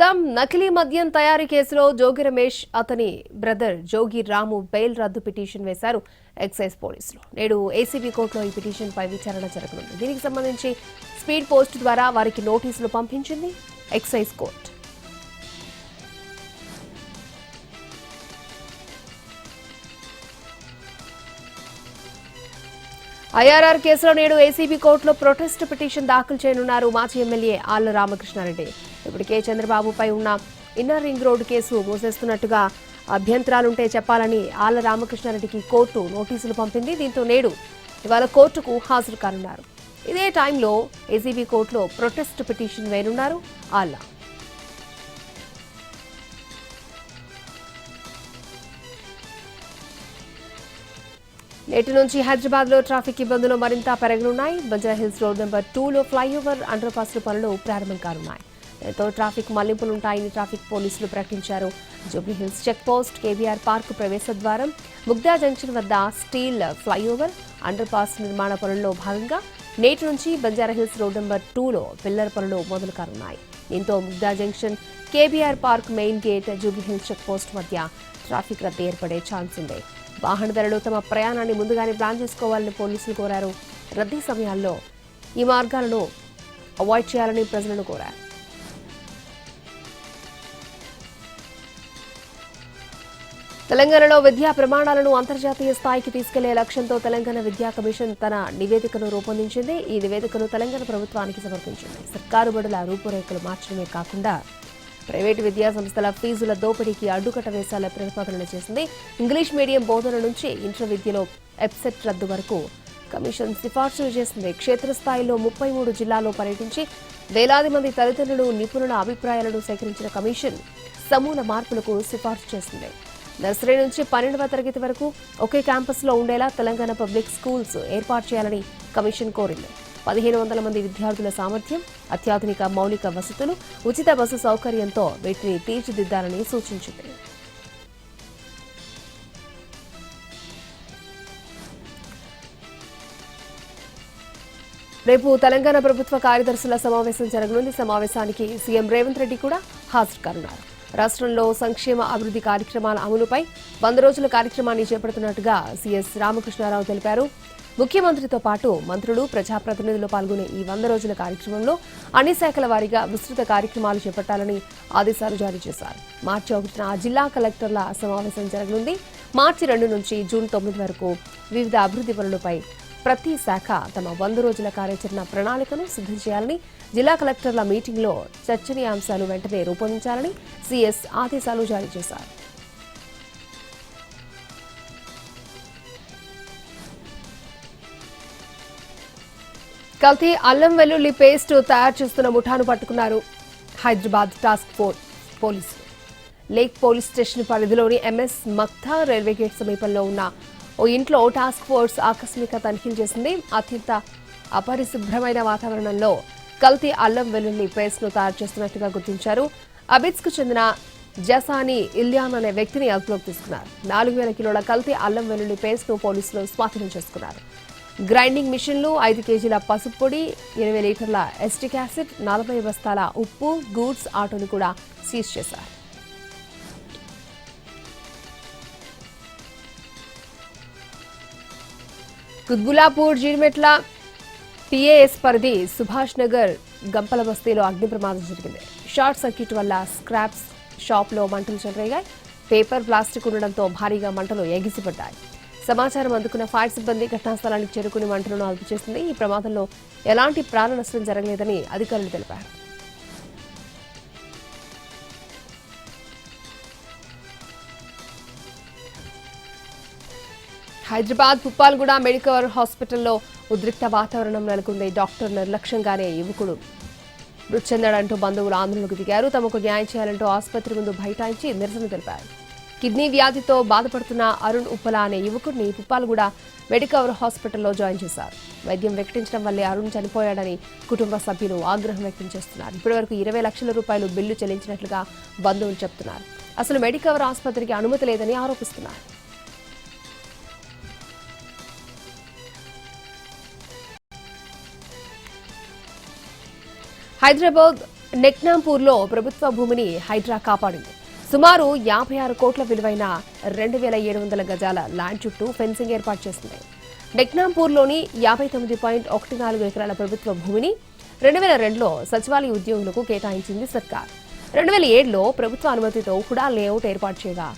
చూద్దాం. నకిలీ మద్యం తయారీ కేసులో జోగి రమేష్ అతని బ్రదర్ జోగి రాము బెయిల్ రద్దు పిటిషన్ వేశారు ఎక్సైజ్ పోలీసులు. నేడు ఏసీబీ కోర్టులో ఈ పిటిషన్ పై విచారణ జరగనుంది. దీనికి సంబంధించి స్పీడ్ పోస్ట్ ద్వారా వారికి నోటీసులు పంపించింది ఎక్సైజ్ కోర్టు. ఐఆర్ఆర్ కేసులో నేడు ఏసీబీ కోర్టులో ప్రొటెస్ట్ పిటిషన్ దాఖలు చేయనున్నారు మాజీ ఎమ్మెల్యే ఆళ్ల రామకృష్ణారెడ్డి. ఇప్పటికే చంద్రబాబుపై ఉన్న ఇన్నర్ రింగ్ రోడ్డు కేసు మూసేస్తున్నట్టుగా అభ్యంతరాలుంటే చెప్పాలని ఆళ్ల రామకృష్ణారెడ్డికి కోర్టు నోటీసులు పంపింది. దీంతో నేడు ఇవాళ కోర్టుకు హాజరు కానున్నారు. ఇదే టైంలో ఏసీబీ కోర్టులో ప్రొటెస్ట్ పిటిషన్ వేయనున్నారు ఆళ్ల. నేటి నుంచి హైదరాబాద్ లో ట్రాఫిక్ ఇబ్బందులు మరింత పెరగనున్నాయి. బంజారాహిల్స్ రోడ్ నెంబర్ 2లో ఫ్లైఓవర్ అండర్ పాస్ పనులు ప్రారంభం కానున్నాయి. దీంతో ట్రాఫిక్ మళ్లింపులుంటాయని ట్రాఫిక్ పోలీసులు ప్రకటించారు. Jubilee Hills check post, KBR park ప్రవేశ ద్వారం, ముగ్దా జంక్షన్ వద్ద స్టీల్ ఫ్లైఓవర్ అండర్ పాస్ నిర్మాణ పనుల్లో భాగంగా నేటి నుంచి బంజారాహిల్స్ రోడ్ నెంబర్ 2లో పిల్లర్ పనులు మొదలు కానున్నాయి. దీంతో Mugdha junction, KBR park main gate, Jubilee Hills check post మధ్య ట్రాఫిక్ రద్దీ ఏర్పడే ఛాన్స్ ఉంది. వాహనదారులు తమ ప్రయాణాన్ని ముందుగానే ప్లాన్ చేసుకోవాలని పోలీసులు కోరారు. రద్దీ సమయాల్లో ఈ మార్గాలను అవాయిడ్ చేయాలని ప్రజలను కోరారు. తెలంగాణలో విద్యా ప్రమాణాలను అంతర్జాతీయ స్థాయికి తీసుకెళ్లే లక్ష్యంతో తెలంగాణ విద్యా కమిషన్ తన నివేదికను రూపొందించింది. ఈ నివేదికను తెలంగాణ ప్రభుత్వానికి సమర్పించింది. సర్కారు బడుల రూపురేఖలు మార్చడమే కాకుండా ప్రైవేటు విద్యా సంస్థల ఫీజుల దోపిడీకి అడ్డుకట్ట వేశాల ప్రతిపాదన చేసింది. ఇంగ్లీష్ మీడియం బోధన నుంచి ఇంటర్ విద్యలో ఎప్సెట్ రద్దు వరకు కమిషన్ సిఫార్సులు చేసింది. క్షేత్రస్థాయిలో 33 జిల్లాల్లో పర్యటించి వేలాది మంది తల్లిదండ్రులు, నిపుణుల అభిప్రాయాలను సేకరించిన కమిషన్ సమూల మార్పులకు సిఫార్సు చేసింది. నర్సరీ నుంచి 12వ తరగతి వరకు ఒకే క్యాంపస్లో ఉండేలా తెలంగాణ పబ్లిక్ స్కూల్స్ ఏర్పాటు చేయాలని కమిషన్ కోరింది. 1500 మంది విద్యార్థుల సామర్థ్యం, అత్యాధునిక మౌలిక వసతులు, ఉచిత బస్సు సౌకర్యంతో వీటిని తీర్చిదిద్దాలని సూచించింది. రేపు తెలంగాణ ప్రభుత్వ కార్యదర్శుల సమావేశం జరగనుంది. సమావేశానికి సీఎం రేవంత్ రెడ్డి కూడా హాజరు కానున్నారు. రాష్ట్రంలో సంక్షేమ అభివృద్ధి కార్యక్రమాల అమలుపై 100 రోజుల కార్యక్రమాన్ని చేపడుతున్నట్టుగా సీఎస్ రామకృష్ణారావు తెలిపారు. ముఖ్యమంత్రితో పాటు మంత్రులు, ప్రజాప్రతినిధులు పాల్గొనే ఈ 100 రోజుల కార్యక్రమంలో అన్ని శాఖల వారీగా విస్తృత కార్యక్రమాలు చేపట్టాలని ఆదేశాలు జారీ చేశారు. మార్చి 1న జిల్లా కలెక్టర్ల సమావేశం జరగనుంది. మార్చి 2 నుంచి జూన్ 9 వరకు వివిధ అభివృద్ధి పనులపై ప్రతి శాఖ తమ 100 రోజుల కార్యాచరణ ప్రణాళికను సిద్ధం చేయాలని, జిల్లా కలెక్టర్ల మీటింగ్లో చర్చనీయాంశాలు వెంటనే రూపొందించాలని సీఎస్ ఆదేశాలు జారీ చేశారు. కల్తీ అల్లం వెల్లుల్లి పేస్ట్ తయారు చేస్తున్న ముఠాను పట్టుకున్నారు హైదరాబాద్ టాస్క్ ఫోర్స్ పోలీసులు. లేక్ పోలీస్ స్టేషన్ పరిధిలోని ఎంఎస్ మక్తా రైల్వే గేట్ సమీపంలో ఉన్న ఓ ఇంట్లో టాస్క్ ఫోర్స్ ఆకస్మిక తనిఖీలు చేసింది. అత్యంత అపరిశుభ్రమైన వాతావరణంలో కల్తీ అల్లం వెల్లుల్లి పేస్ట్ ను తయారు చేస్తున్నట్టుగా గుర్తించారు. అబిడ్స్ కు చెందిన జసానీ ఇల్యాన్ అనే వ్యక్తిని అదుపులోకి తీసుకున్నారు. 4000 కిలోల కల్తీ అల్లం వెల్లుల్లి పేస్ట్ ను పోలీసులు స్వాధీనం చేసుకున్నారు. గ్రైండింగ్ మిషన్లు, 5 కేజీల పసుపు పొడి, 20 లీటర్ల ఎస్టిక్ యాసిడ్, 40 బస్తాల ఉప్పు, గూడ్స్ ఆటోను కూడా సీజ్ చేశారు. కుత్బులాపూర్ జీడిమెట్ల టీఏఎస్ పరిధి సుభాష్ నగర్ గంపల బస్తీలో అగ్ని ప్రమాదం జరిగింది. షార్ట్ సర్క్యూట్ వల్ల స్క్రాప్స్ షాప్లో మంటలు చెలరేగాయి. పేపర్, ప్లాస్టిక్ ఉండడంతో భారీగా మంటలు ఎగిసిపడ్డాయి. సమాచారం అందుకున్న ఫైర్ సిబ్బంది ఘటనా స్థలానికి చేరుకుని మంటలను అదుపు చేసింది. ఈ ప్రమాదంలో ఎలాంటి ప్రాణ నష్టం జరగలేదని అధికారులు తెలిపారు. హైదరాబాద్ పుప్పాల్గూడ మెడికల్ హాస్పిటల్లో ఉద్రిక్త వాతావరణం నెలకొంది. డాక్టర్ నిర్లక్ష్యంగానే యువకుడు మృతి చెందాడంటూ బంధువులు ఆందోళనకు దిగారు. తమకు న్యాయం చేయాలంటూ ఆసుపత్రి ముందు బైఠాయించి నిరసన తెలిపారు. కిడ్నీ వ్యాధితో బాధపడుతున్న అరుణ్ ఉప్పల అనే యువకుడిని పుప్పాల్గూడ మెడికవర్ హాస్పిటల్లో జాయిన్ చేశారు. వైద్యం వికటించడం వల్లే అరుణ్ చనిపోయాడని కుటుంబ సభ్యులు ఆగ్రహం వ్యక్తం చేస్తున్నారు. ఇప్పటివరకు 20 లక్షల రూపాయలు బిల్లు చెల్లించినట్లుగా బంధువులు చెబుతున్నారు. అసలు మెడికవర్ ఆసుపత్రికి అనుమతి లేదని ఆరోపిస్తున్నారు. హైదరాబాద్ నెక్నాంపూర్లో ప్రభుత్వ భూమిని హైడ్రా కాపాడింది. సుమారు 56 కోట్ల విలువైన 2,700 గజాల ల్యాండ్ చుట్టూ ఫెన్సింగ్ ఏర్పాటు చేసింది. నెక్నాంపూర్లోని 59.14 ఎకరాల ప్రభుత్వ భూమిని 2002లో సచివాలయ ఉద్యోగులకు కేటాయించింది సర్కార్. 2007లో ప్రభుత్వ అనుమతితో హుడా లేఅవుట్ ఏర్పాటు చేయగా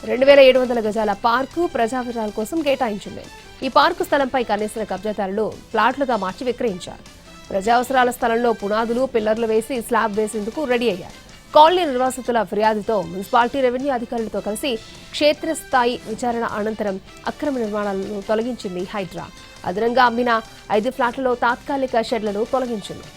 2,700 గజాల పార్కు ప్రజావిరాల కోసం కేటాయించింది. ఈ పార్కు స్థలంపై కన్నేసిన కబ్జాదారులు ప్లాట్లుగా మార్చి విక్రయించారు. ప్రజావసరాల స్థలంలో పునాదులు, పిల్లర్లు వేసి స్లాబ్ వేసేందుకు రెడీ అయ్యారు. కాలనీ నిర్వాసితుల ఫిర్యాదుతో మున్సిపాలిటీ రెవెన్యూ అధికారులతో కలిసి క్షేత్రస్థాయి విచారణ అనంతరం అక్రమ నిర్మాణాలను తొలగించింది హైడ్రా. అదనంగా అమ్మిన 5 ఫ్లాట్లలో తాత్కాలిక షెడ్లను తొలగించింది.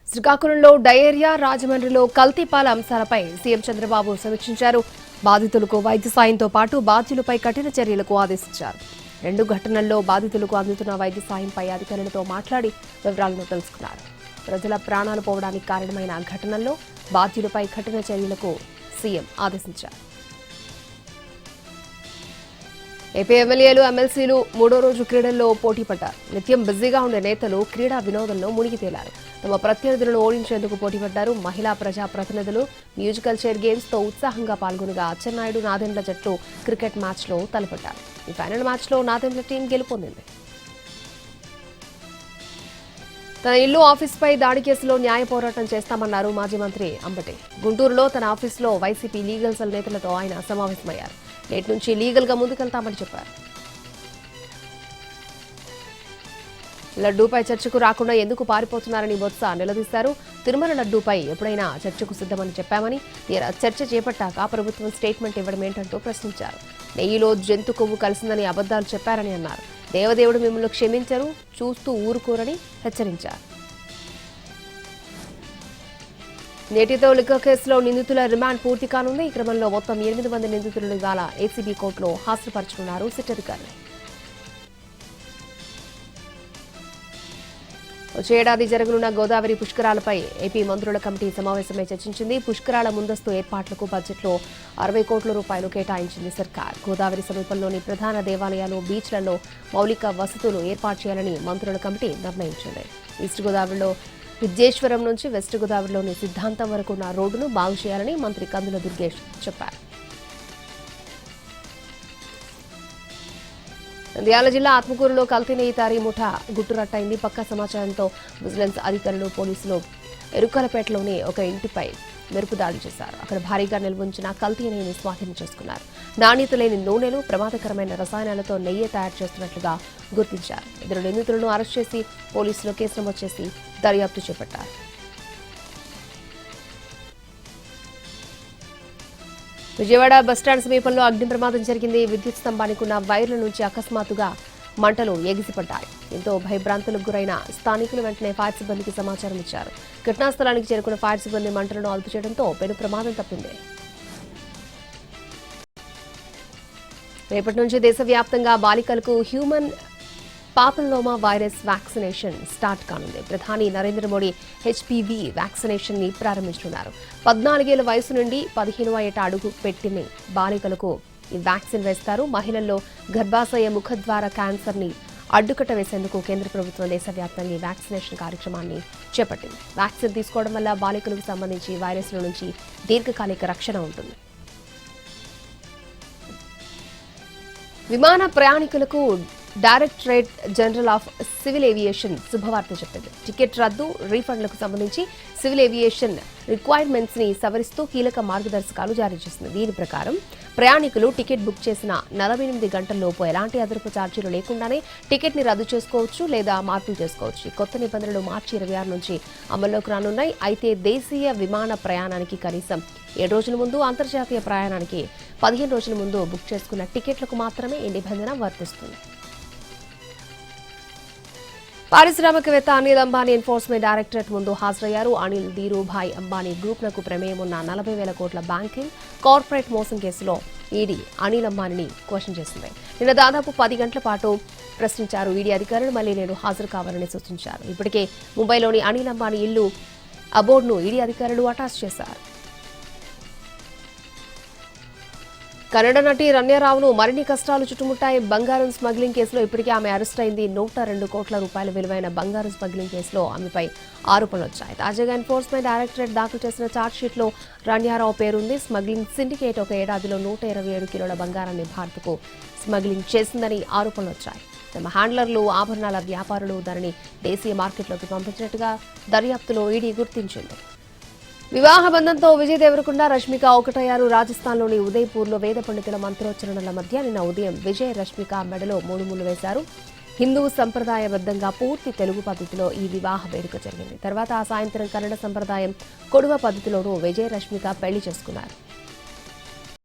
శ్రీకాకుళంలో డయేరియా, రాజమండ్రిలో కల్తీపాల అంశాలపై సీఎం చంద్రబాబు సమీక్షించారు. బాధితులకు వైద్య సాయంతో పాటు బాధ్యులపై కఠిన చర్యలకు ఆదేశించారు. 2 ఘటనల్లో బాధితులకు అందుతున్న వైద్య సాయంపై అధికారులతో మాట్లాడి వివరాలను తెలుసుకున్నారు. ప్రజల ప్రాణాలు పోవడానికి కారణమైన ఘటనల్లో బాధ్యులపై కఠిన చర్యలకు సీఎం ఆదేశించారు. ఏపీ ఎమ్మెల్యేలు, ఎమ్మెల్సీలు 3వ రోజు క్రీడల్లో పోటీ పడ్డారు. నిత్యం బిజీగా ఉండే నేతలు క్రీడా వినోదంలో మునిగి తేలారు. తమ ప్రత్యర్థులను ఓడించేందుకు పోటీపడ్డారు. మహిళా ప్రజా ప్రతినిధులు మ్యూజికల్ చైర్ గేమ్స్ తో ఉత్సాహంగా పాల్గొనగా అచ్చెన్నాయుడు, నాదెండ్ల జట్లు క్రికెట్ మ్యాచ్ లో తలపడ్డారు. ఈ ఫైనల్ మ్యాచ్ లో నాదెండ్ల టీం గెలుపొందింది. తన ఇల్లు, ఆఫీసుపై దాడి కేసులో న్యాయ పోరాటం చేస్తామన్నారు మాజీ మంత్రి అంబటి. గుంటూరులో తన ఆఫీసులో వైసీపీ లీగల్ సెల్ నేతలతో ఆయన సమావేశమయ్యారు. నేటి నుంచి లీగల్ గా ముందుకెళ్తామని చెప్పారు. లడ్డూపై చర్చకు రాకుండా ఎందుకు పారిపోతున్నారని బొత్స నిలదీశారు. తిరుమల లడ్డూపై ఎప్పుడైనా చర్చకు సిద్ధమని చెప్పామని, తీరా చర్చ చేపట్టాక ప్రభుత్వం స్టేట్మెంట్ ఇవ్వడం ఏంటంటూ ప్రశ్నించారు. నెయ్యిలో జంతు కొవ్వు కలిసిందని అబద్దాలు చెప్పారని అన్నారు. దేవదేవుడు మిమ్మల్ని క్షమించరు, చూస్తూ ఊరుకోరని హెచ్చరించారు. నేటితో లిక్కర్ కేసులో నిందితుల రిమాండ్ పూర్తి కానుంది. ఈ క్రమంలో మొత్తం 8 మంది నిందితులను ఇవాళ ఏసీబీ కోర్టులో హాజరుపరచనున్నారు సిట్ అధికారులు. వచ్చే ఏడాది జరగనున్న గోదావరి పుష్కరాలపై ఏపీ మంత్రుల కమిటీ సమావేశమై చర్చించింది. పుష్కరాల ముందస్తు ఏర్పాట్లకు బడ్జెట్లో 60 కోట్ల రూపాయలు కేటాయించింది సర్కార్. గోదావరి సమీపంలోని ప్రధాన దేవాలయాలు, బీచ్లలో మౌలిక వసతులు ఏర్పాటు చేయాలని మంత్రుల కమిటీ నిర్ణయించింది. ఈస్ట్ గోదావరిలో విద్యేశ్వరం నుంచి వెస్ట్ గోదావరిలోని సిద్ధాంతం వరకు ఉన్న రోడ్డును బాగు చేయాలని మంత్రి కందుల దుర్గేష్ చెప్పారు. నంద్యాల జిల్లా ఆత్మకూరులో కల్తీ నెయ్యి తయారీ ముఠా గుట్టురట్టయింది. పక్కా సమాచారంతో విజిలెన్స్ అధికారులు, పోలీసులు ఎరుకలపేటలోని ఒక ఇంటిపై మెరుపు దాడి చేశారు. అక్కడ భారీగా నిల్వుంచిన కల్తీ నెయ్యిని స్వాధీనం చేసుకున్నారు. నాణ్యత లేని నూనెలు, ప్రమాదకరమైన రసాయనాలతో నెయ్యి తయారు చేస్తున్నట్లుగా గుర్తించారు. 2 నిందితులను అరెస్ట్ చేసి పోలీసులు కేసు నమోదు చేసి దర్యాప్తు చేపట్టారు. విజయవాడ బస్టాండ్ సమీపంలో అగ్ని ప్రమాదం జరిగింది. విద్యుత్ స్తంభానికి ఉన్న వైర్ల నుంచి అకస్మాత్తుగా మంటలు ఎగిసిపడ్డాయి. ఎంతో భయభ్రాంతులకు గురైన స్థానికులు వెంటనే ఫైర్ సిబ్బందికి సమాచారం ఇచ్చారు. ఘటనా స్థలానికి చేరుకున్న ఫైర్ సిబ్బంది మంటలను అదుపు చేయడంతో పెను ప్రమాదం తప్పింది. రేపటి నుంచి దేశవ్యాప్తంగా బాలికలకు human papilloma virus vaccination start కానుంది. ప్రధాని నరేంద్ర మోడీ హెచ్పివి వ్యాక్సినేషన్ ని ప్రారంభించనున్నారు. 14 ఏళ్ల వయసు నుండి 15వ ఏట అడుగు పెట్టిన బాలికలకు ఈ వ్యాక్సిన్ వేస్తారు. మహిళల్లో గర్భాశయ ముఖద్వార క్యాన్సర్ ని అడ్డుకట్ట వేసేందుకు కేంద్ర ప్రభుత్వం దేశవ్యాప్తంగా ఈ వ్యాక్సినేషన్ కార్యక్రమాన్ని చేపట్టింది. వ్యాక్సిన్ తీసుకోవడం వల్ల బాలికలకు సంబంధించి వైరస్ల నుంచి దీర్ఘకాలిక రక్షణ ఉంటుంది. విమాన ప్రయాణికులకు directorate general of civil aviation శుభవార్త చెప్పింది. టికెట్ రద్దు, రీఫండ్లకు సంబంధించి సివిల్ ఏవియేషన్ రిక్వైర్మెంట్స్ ని సవరిస్తూ కీలక మార్గదర్శకాలు జారీ చేసింది. దీని ప్రకారం ప్రయాణికులు టికెట్ బుక్ చేసిన 48 గంటల్లోపు ఎలాంటి అదనపు ఛార్జీలు లేకుండానే టికెట్ ని రద్దు చేసుకోవచ్చు లేదా మార్పులు చేసుకోవచ్చు. కొత్త నిబంధనలు మార్చి 26 నుంచి అమల్లోకి రానున్నాయి. అయితే దేశీయ విమాన ప్రయాణానికి కనీసం 7 రోజుల ముందు, అంతర్జాతీయ ప్రయాణానికి 15 రోజుల ముందు బుక్ చేసుకున్న టికెట్లకు మాత్రమే ఈ నిబంధన వర్తిస్తుంది. పారిశ్రామికవేత్త అనిల్ అంబానీ ఎన్ఫోర్స్మెంట్ డైరెక్టరేట్ ముందు హాజరయ్యారు. అనిల్, ధీరూభాయ్ అంబానీ గ్రూప్లకు ప్రమేయం ఉన్న 40,000 కోట్ల బ్యాంకింగ్, కార్పొరేట్ మోసం కేసులో ఈడీ అనిల్ అంబానీని క్వశ్చన్ చేసింది. నిన్న దాదాపు 10 గంటల పాటు ప్రశ్నించారు ఈడీ అధికారులు. మళ్లీ నేడు హాజరు కావాలని సూచించారు. ఇప్పటికే ముంబైలోని అనిల్ అంబానీ ఇల్లు అబోర్డ్ను ఈడీ అధికారులు అటాచ్ చేశారు. కన్నడ నటి రమ్యారావును మరిన్ని కష్టాలు చుట్టుముట్టాయి. బంగారం స్మగ్లింగ్ కేసులో ఇప్పటికే ఆమె అరెస్ట్ అయింది. 102 కోట్ల రూపాయల విలువైన బంగారం స్మగ్లింగ్ కేసులో ఆమెపై ఆరోపణలు వచ్చాయి. తాజాగా ఎన్ఫోర్స్మెంట్ డైరెక్టరేట్ దాఖలు చేసిన ఛార్జ్షీట్లో రమ్యారావు పేరుంది. స్మగ్లింగ్ సిండికేట్ ఒక ఏడాదిలో 127 కిలోల బంగారాన్ని భారత్కు స్మగ్లింగ్ చేసిందని ఆరోపణలు వచ్చాయి. తమ హ్యాండ్లర్లు, ఆభరణాల వ్యాపారులు దానిని దేశీయ మార్కెట్లోకి పంపించినట్టుగా దర్యాప్తులో ఈడీ గుర్తించింది. వివాహ బంధంతో విజయ్ దేవరకొండ, రష్మిక ఒకటయ్యారు. రాజస్థాన్లోని ఉదయ్పూర్లో వేద పండితుల మంత్రోచ్చరణల మధ్య నిన్న ఉదయం విజయ్, రష్మిక మెడలో 3 ముళ్లు వేశారు. హిందూ సంప్రదాయబద్ధంగా పూర్తి తెలుగు పద్ధతిలో ఈ వివాహ వేడుక జరిగింది. తర్వాత ఆ సాయంత్రం కన్నడ సంప్రదాయం కొడువ పద్ధతిలోనూ విజయ్, రష్మిక పెళ్లి చేసుకున్నారు.